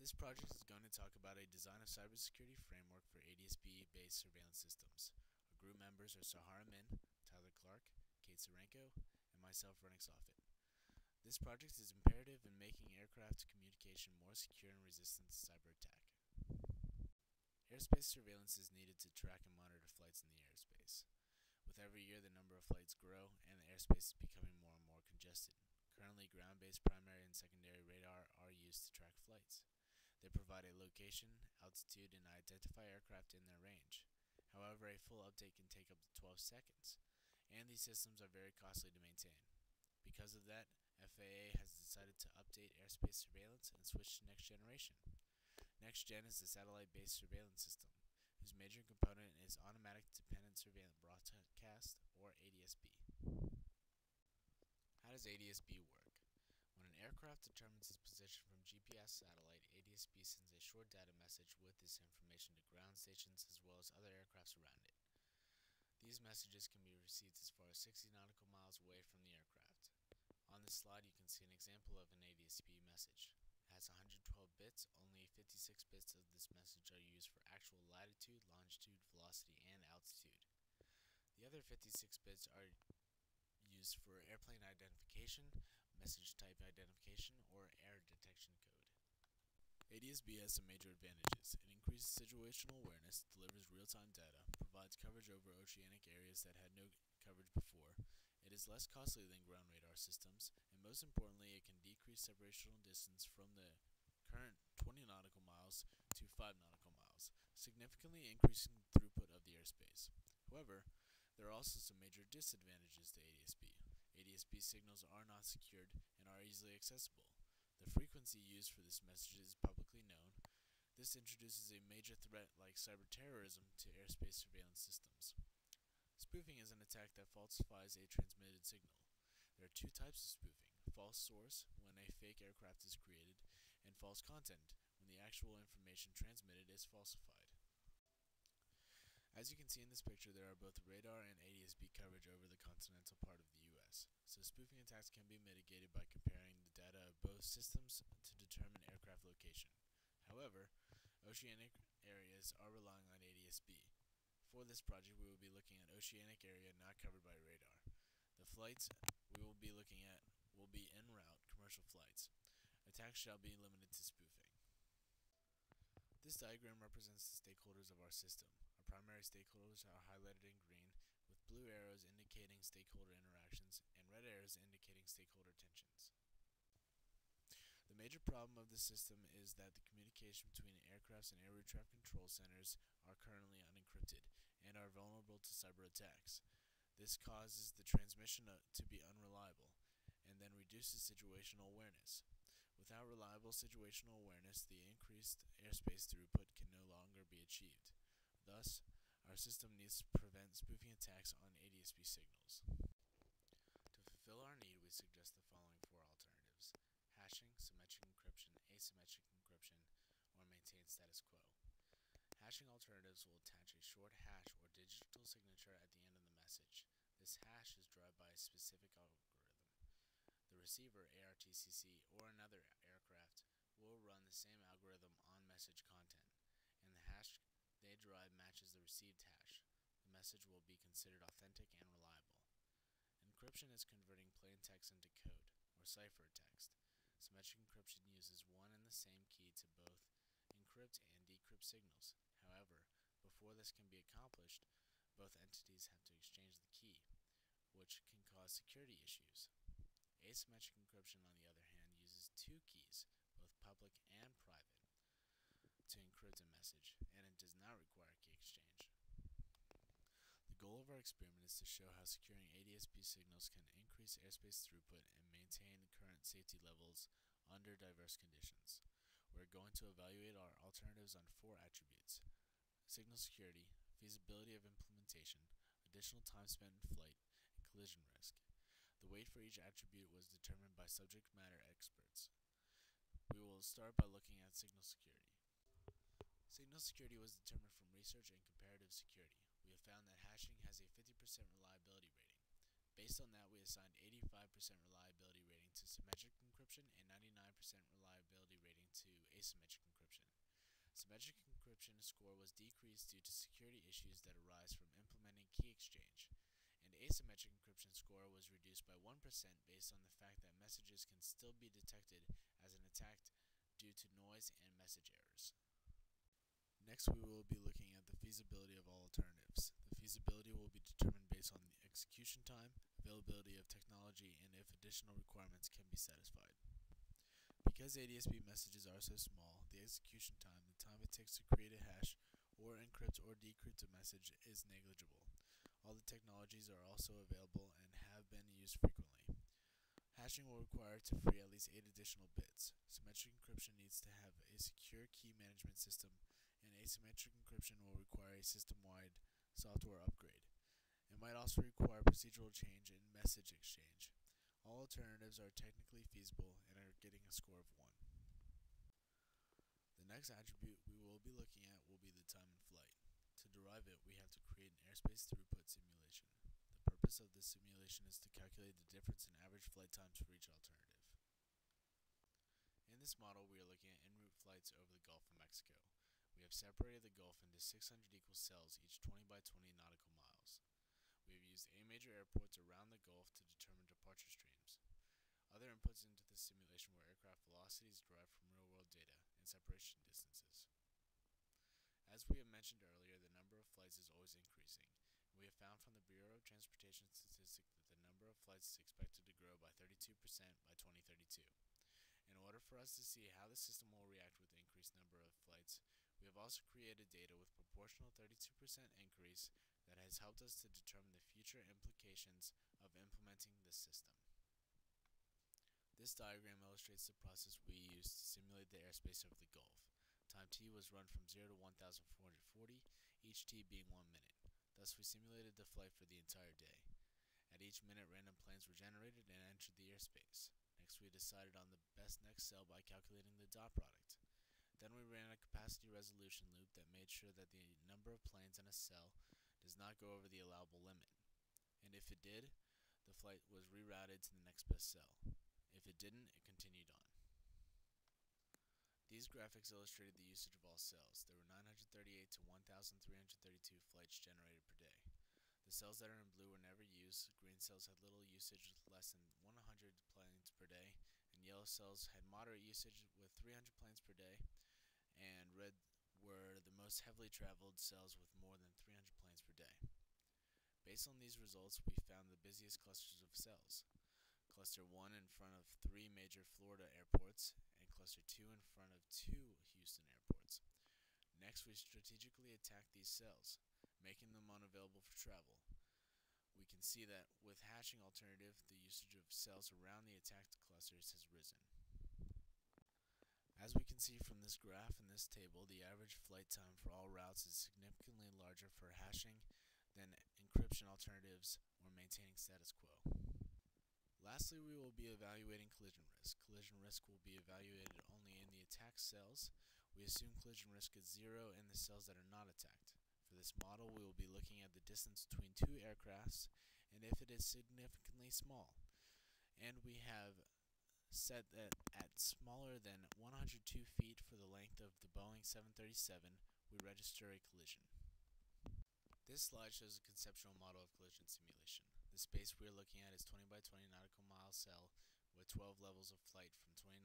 This project is going to talk about a design of cybersecurity framework for ADSB-based surveillance systems. Our group members are Sahar, Amin, Tyler Clark, Kate Serenko, and myself, Rennix, Offutt. This project is imperative in making aircraft communication more secure and resistant to cyber attack. Airspace surveillance is needed to track and monitor flights in the airspace. With every year, the number of flights grow, and the airspace is becoming more and more congested. Currently, ground-based primary and secondary radar are used to track flights. They provide a location, altitude, and identify aircraft in their range. However, a full update can take up to 12 seconds, and these systems are very costly to maintain. Because of that, FAA has decided to update airspace surveillance and switch to next generation. Next Gen is the satellite-based surveillance system, whose major component is Automatic Dependent Surveillance Broadcast, or ADSB. How does ADSB work? When an aircraft determines its position from GPS satellite, ADSB sends a short data message with this information to ground stations as well as other aircrafts around it. These messages can be received as far as 60 nautical miles away from the aircraft. On this slide, you can see an example of an ADSB message. It has 112 bits. Only 56 bits of this message are used for actual latitude, longitude, velocity, and altitude. The other 56 bits are used for airplane identification, message type identification, or air detection code. ADSB has some major advantages. It increases situational awareness, delivers real-time data, provides coverage over oceanic areas that had no coverage before. It is less costly than ground radar systems, and most importantly, it can decrease separational distance from the current 20 nautical miles to 5 nautical miles, significantly increasing the throughput of the airspace. However, there are also some major disadvantages to ADSB. ADSB signals are not secured and are easily accessible. The frequency used for this message is publicly known. This introduces a major threat like cyberterrorism to airspace surveillance systems. Spoofing is an attack that falsifies a transmitted signal. There are two types of spoofing: false source, when a fake aircraft is created, and false content, when the actual information transmitted is falsified. As you can see in this picture, there are both radar and ADSB coverage over the continental part of the U.S., so spoofing attacks can be mitigated by comparing the data of both systems to determine aircraft location. However, oceanic areas are relying on ADSB. For this project, we will be looking at oceanic area not covered by radar. The flights we will be looking at will be en route commercial flights. Attacks shall be limited to spoofing. This diagram represents the stakeholders of our system. Our primary stakeholders are highlighted in green, with blue arrows indicating stakeholder interactions and red arrows indicating stakeholder tensions. The major problem of the system is that the communication between aircrafts and air route traffic control centers are currently unencrypted and are vulnerable to cyber attacks. This causes the transmission to be unreliable and then reduces situational awareness. Without reliable situational awareness, the increased airspace throughput can no longer be achieved. Thus, our system needs to prevent spoofing attacks on ADSB signals. To fulfill our need, we suggest the following four alternatives: hashing, symmetric encryption, asymmetric encryption, or maintain status quo. Hashing alternatives will attach a short hash or digital signature at the end of the message. This hash is derived by a specific algorithm. The receiver, ARTCC, or another aircraft will run the same algorithm on message content, and the hash they derive matches the received hash. The message will be considered authentic and reliable. Encryption is converting plain text into code, or cipher text. Symmetric encryption uses one and the same key to both encrypt and decrypt signals. However, before this can be accomplished, both entities have to exchange the key, which can cause security issues. Asymmetric encryption, on the other hand, uses two keys, both public and private, to encrypt a message, and it does not require key exchange. The goal of our experiment is to show how securing ADSB signals can increase airspace throughput and maintain the current safety levels under diverse conditions. We're going to evaluate our alternatives on four attributes: signal security, feasibility of implementation, additional time spent in flight, and collision risk. The weight for each attribute was determined by subject matter experts. We will start by looking at signal security. Signal security was determined from research and comparative security. We have found that hashing has a 50% reliability rating. Based on that, we assigned 85% reliability rating to symmetric encryption and 99% reliability rating to asymmetric encryption. Symmetric encryption score was decreased due to security issues that arise from implementing key exchange, and asymmetric encryption score was reduced by 1% based on the fact that messages can still be detected as an attack due to noise and message errors. Next, we will be looking at the feasibility of all alternatives. The feasibility will be determined based on the execution time, availability of technology, and if additional requirements can be satisfied. Because ADSB messages are so small, the execution time, the time it takes to create a hash, or encrypt or decrypt a message, is negligible. All the technologies are also available and have been used frequently. Hashing will require to free at least 8 additional bits. Symmetric encryption needs to have a secure key management system, and asymmetric encryption will require a system-wide software upgrade. It might also require procedural change in message exchange. All alternatives are technically feasible and are getting a score of 1. The next attribute we will be looking at will be the time in flight. To derive it, we have to create an airspace throughput simulation. The purpose of this simulation is to calculate the difference in average flight times for each alternative. In this model, we are looking at en route flights over the Gulf of Mexico. We have separated the Gulf into 600 equal cells, each 20 by 20 nautical miles. We have used 8 major airports around the Gulf to determine departure streams. Other inputs into this simulation were aircraft velocities derived from real-world data and separation distances. As we have mentioned earlier, the number of flights is always increasing. We have found from the Bureau of Transportation Statistics that the number of flights is expected to grow by 32% by 2032. In order for us to see how the system will react with the increased number of flights, we have also created data with proportional 32% increase that has helped us to determine the future implications of implementing this system. This diagram illustrates the process we used to simulate the airspace over the Gulf. Time t was run from 0 to 1440, each t being 1 minute. Thus, we simulated the flight for the entire day. At each minute, random planes were generated and entered the airspace. Next, we decided on the best next cell by calculating the dot product. Then we ran a capacity resolution loop that made sure that the number of planes in a cell does not go over the allowable limit. And if it did, the flight was rerouted to the next best cell. If it didn't, it continued on. These graphics illustrated the usage of all cells. There were 938 to 1,332 flights generated per day. The cells that are in blue were never used. Green cells had little usage, less than 100 planes per day, and yellow cells had moderate usage with 300 planes per day, and red were the most heavily traveled cells with more than 300 planes per day. Based on these results, we found the busiest clusters of cells. Cluster 1 in front of 3 major Florida airports, and Cluster 2 in front of 2 Houston airports. Next, we strategically attacked these cells, making them unavailable for travel. We can see that with hashing alternative, the usage of cells around the attacked clusters has risen. As we can see from this graph and this table, the average flight time for all routes is significantly larger for hashing than encryption alternatives or maintaining status quo. Lastly, we will be evaluating collision risk. Collision risk will be evaluated only in the attacked cells. We assume collision risk is 0 in the cells that are not attacked. For this model, we will be looking at the distance between 2 aircrafts and if it is significantly small. And we have set that at smaller than 102 feet for the length of the Boeing 737, we register a collision. This slide shows a conceptual model of collision simulation. The space we are looking at is 20 by 20 nautical mile cell with 12 levels of flight from 2,900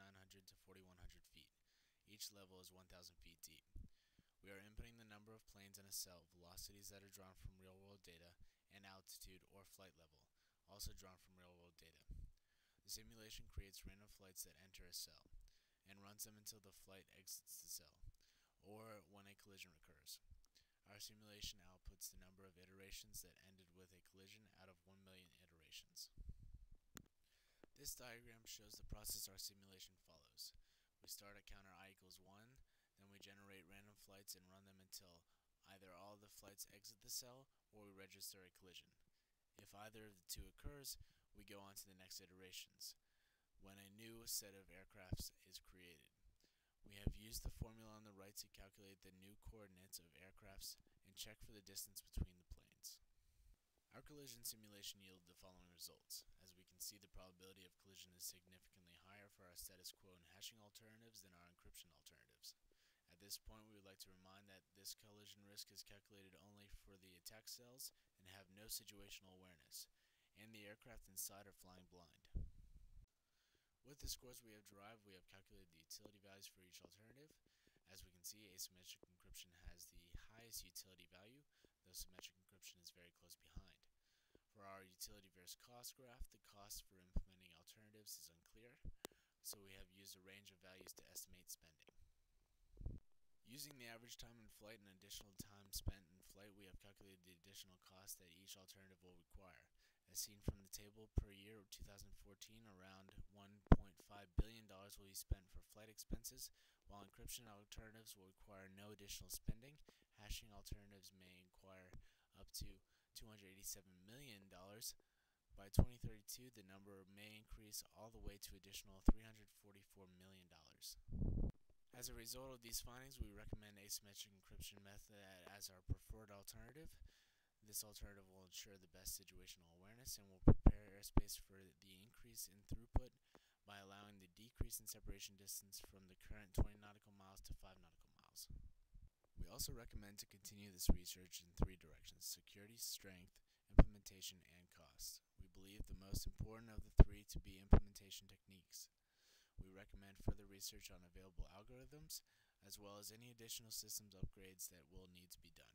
to 4,100 feet. Each level is 1,000 feet deep. We are inputting the number of planes in a cell, velocities that are drawn from real-world data, and altitude or flight level, also drawn from real-world data. The simulation creates random flights that enter a cell, and runs them until the flight exits the cell, or when a collision occurs. Our simulation outputs the number of iterations that ended with a collision out of 1 million iterations. This diagram shows the process our simulation follows. We start at counter I equals 1, then we generate random flights and run them until either all of the flights exit the cell or we register a collision. If either of the two occurs, we go on to the next iterations, when a new set of aircrafts is created. We have used the formula on the right to calculate the new coordinates of aircrafts and check for the distance between the planes. Our collision simulation yielded the following results. As we can see, the probability of collision is significantly higher for our status quo and hashing alternatives than our encryption alternatives. At this point, we would like to remind that this collision risk is calculated only for the attack cells and have no situational awareness, and the aircraft inside are flying blind. With the scores we have derived, we have calculated the utility values for each alternative. As we can see, asymmetric encryption has the highest utility value, though symmetric encryption is very close behind. For our utility versus cost graph, the cost for implementing alternatives is unclear, so we have used a range of values to estimate spending. Using the average time in flight and additional time spent in flight, we have calculated the additional cost that each alternative will require. As seen from the table, per year of 2014, around $1.5 billion will be spent for flight expenses, while encryption alternatives will require no additional spending. Hashing alternatives may require up to $287 million. By 2032, the number may increase all the way to additional $344 million. As a result of these findings, we recommend asymmetric encryption method as our preferred alternative. This alternative will ensure the best situational awareness and will prepare airspace for the increase in throughput by allowing the decrease in separation distance from the current 20 nautical miles to 5 nautical miles. We also recommend to continue this research in 3 directions: security, strength, implementation, and cost. We believe the most important of the 3 to be implementation techniques. We recommend further research on available algorithms, as well as any additional systems upgrades that will need to be done.